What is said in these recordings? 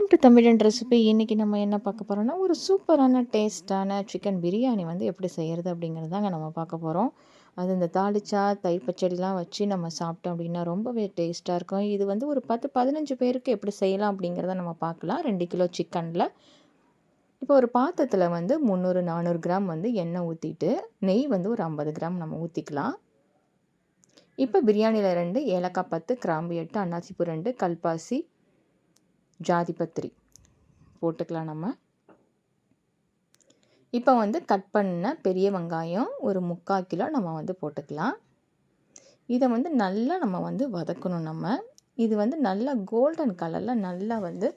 Welcome to தமிழன் recipe. இன்றைக்கி நம்ம என்ன பார்க்க போகிறோம்னா, ஒரு சூப்பரான டேஸ்ட்டான சிக்கன் பிரியாணி வந்து எப்படி செய்கிறது அப்படிங்கிறது தாங்க நம்ம பார்க்க போகிறோம். அது இந்த தாளிச்சா தயிர் பச்சடிலாம் வச்சு நம்ம சாப்பிட்டோம் அப்படின்னா ரொம்பவே டேஸ்ட்டாக இருக்கும். இது வந்து ஒரு 10-15 பேருக்கு எப்படி செய்யலாம் அப்படிங்கிறத நம்ம பார்க்கலாம். 2 கிலோ சிக்கனில் இப்போ ஒரு பாத்திரத்தில் வந்து 300-400 கிராம் வந்து எண்ணெய் ஊற்றிட்டு, நெய் வந்து ஒரு 50 கிராம் நம்ம ஊற்றிக்கலாம். இப்போ பிரியாணியில் 2 ஏலக்காய் 10, கிராம்பு 8, அன்னாசிப்பூ 2, கல்பாசி, ஜாதிபத்திரி போட்டுக்கலாம் நம்ம. இப்போ வந்து கட் பண்ண பெரிய வெங்காயம் ஒரு 3/4 கிலோ நம்ம வந்து போட்டுக்கலாம். இதை வந்து நல்லா நம்ம வந்து வதக்கணும் நம்ம. இது வந்து நல்லா கோல்டன் கலரில் நல்லா வந்து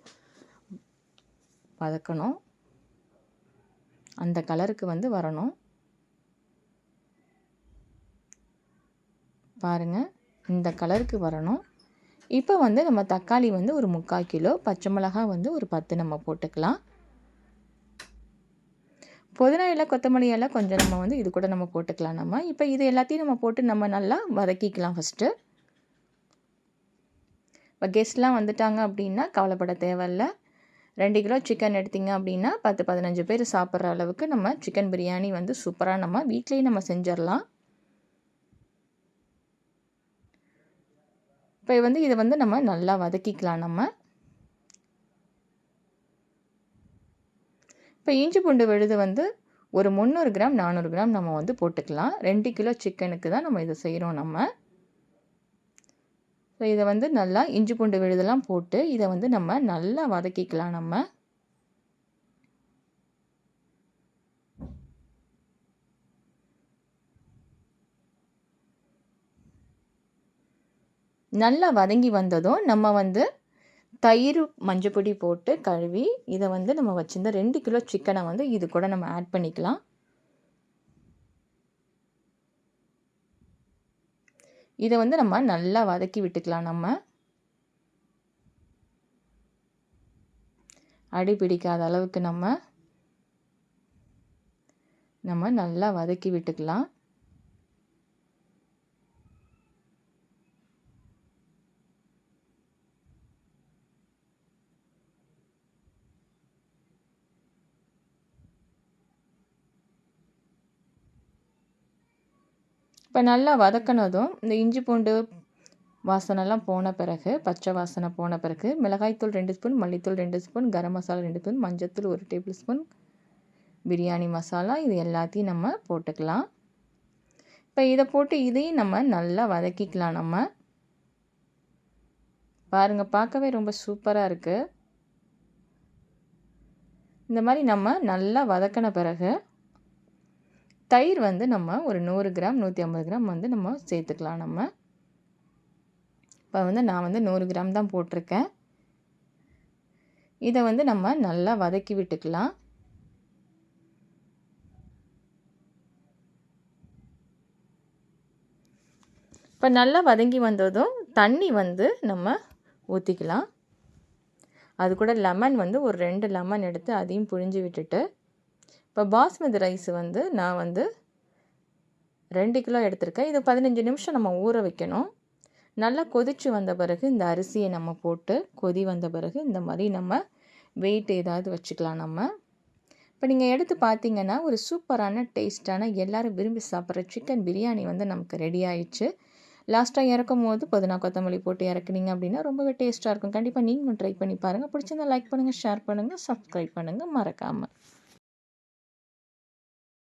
வதக்கணும். அந்த கலருக்கு வந்து வரணும். பாருங்கள், இந்த கலருக்கு வரணும். இப்போ வந்து நம்ம தக்காளி வந்து ஒரு 3/4 கிலோ, பச்சை மிளகாய் வந்து ஒரு 10 நம்ம போட்டுக்கலாம். புதினா இலை, கொத்தமல்லி இலை கொஞ்சம் நம்ம வந்து இது கூட நம்ம போட்டுக்கலாம் நம்ம. இப்போ இது எல்லாத்தையும் நம்ம போட்டு நம்ம நல்லா வதக்கிக்கலாம் ஃபஸ்ட்டு. இப்போ கெஸ்ட்லாம் வந்துட்டாங்க அப்படின்னா கவலைப்பட தேவையில்ல. 2 கிலோ சிக்கன் எடுத்திங்க அப்படின்னா 10-15 பேர் சாப்பிட்ற அளவுக்கு நம்ம சிக்கன் பிரியாணி வந்து சூப்பராக நம்ம வீட்லேயே நம்ம செஞ்சிடலாம். இப்போ வந்து இதை வந்து நம்ம நல்லா வதக்கிக்கலாம் நம்ம. இப்போ இஞ்சி பூண்டு விழுது வந்து ஒரு 300 கிராம் 400 கிராம் நம்ம வந்து போட்டுக்கலாம். 2 கிலோ சிக்கனுக்கு தான் நம்ம இதை செய்கிறோம் நம்ம. ஸோ இதை வந்து நல்லா இஞ்சி பூண்டு விழுதெல்லாம் போட்டு இதை வந்து நம்ம நல்லா வதக்கிக்கலாம் நம்ம. நல்லா வதங்கி வந்ததும் நம்ம வந்து தயிர், மஞ்சப்பொடி போட்டு கழுவி இதை வந்து நம்ம வச்சுருந்த 2 கிலோ சிக்கனை வந்து இது கூட நம்ம ஆட் பண்ணிக்கலாம். இதை வந்து நம்ம நல்லா வதக்கி விட்டுக்கலாம் நம்ம. அடி பிடிக்காத அளவுக்கு நம்ம நல்லா வதக்கி விட்டுக்கலாம். இப்போ நல்லா வதக்கினதும் இந்த இஞ்சி பூண்டு வாசனைலாம் போன பிறகு, பச்சை வாசனை போன பிறகு மிளகாய்த்தூள் 2 ஸ்பூன், மல்லித்தூள் 2 ஸ்பூன், கரம் மசாலா 2 ஸ்பூன், மஞ்சத்தூள் 1 டேபிள் ஸ்பூன், பிரியாணி மசாலா இது எல்லாத்தையும் நம்ம போட்டுக்கலாம். இப்போ இதை போட்டு இதையும் நம்ம நல்லா வதக்கிக்கலாம் நம்ம. பாருங்கள், பார்க்கவே ரொம்ப சூப்பராக இருக்குது. இந்த மாதிரி நம்ம நல்லா வதக்கின பிறகு தயிர் வந்து நம்ம ஒரு 100 கிராம் 150 கிராம் வந்து நம்ம சேர்த்துக்கலாம் நம்ம. இப்போ வந்து நான் வந்து 100 கிராம் தான் போட்டிருக்கேன். இதை வந்து நம்ம நல்லா வதக்கி விட்டுக்கலாம். இப்போ நல்லா வதங்கி வந்ததும் தண்ணி வந்து நம்ம ஊற்றிக்கலாம். அது கூட லெமன் வந்து ஒரு 2 லெமன் எடுத்து அதையும் புழிஞ்சு விட்டுட்டு, இப்போ பாஸ்மதி ரைஸ் வந்து நான் வந்து 2 கிலோ எடுத்திருக்கேன். இது 15 நிமிஷம் நம்ம ஊற வைக்கணும். நல்லா கொதித்து வந்த பிறகு இந்த அரிசியை நம்ம போட்டு கொதி வந்த பிறகு இந்த மாதிரி நம்ம வெயிட் ஏதாவது வச்சுக்கலாம் நம்ம. இப்போ நீங்கள் எடுத்து பார்த்தீங்கன்னா ஒரு சூப்பரான டேஸ்ட்டான எல்லோரும் விரும்பி சாப்பிட்ற சிக்கன் பிரியாணி வந்து நமக்கு ரெடி ஆயிடுச்சு. லாஸ்ட்டாக இறக்கும் போது புதினா கொத்தமல்லி போட்டு இறக்குனீங்க அப்படின்னா ரொம்பவே டேஸ்ட்டாக இருக்கும். கண்டிப்பாக நீங்களும் ட்ரை பண்ணி பாருங்கள். பிடிச்சிருந்தா லைக் பண்ணுங்கள், ஷேர் பண்ணுங்கள், சப்ஸ்கிரைப் பண்ணுங்கள் மறக்காமல்.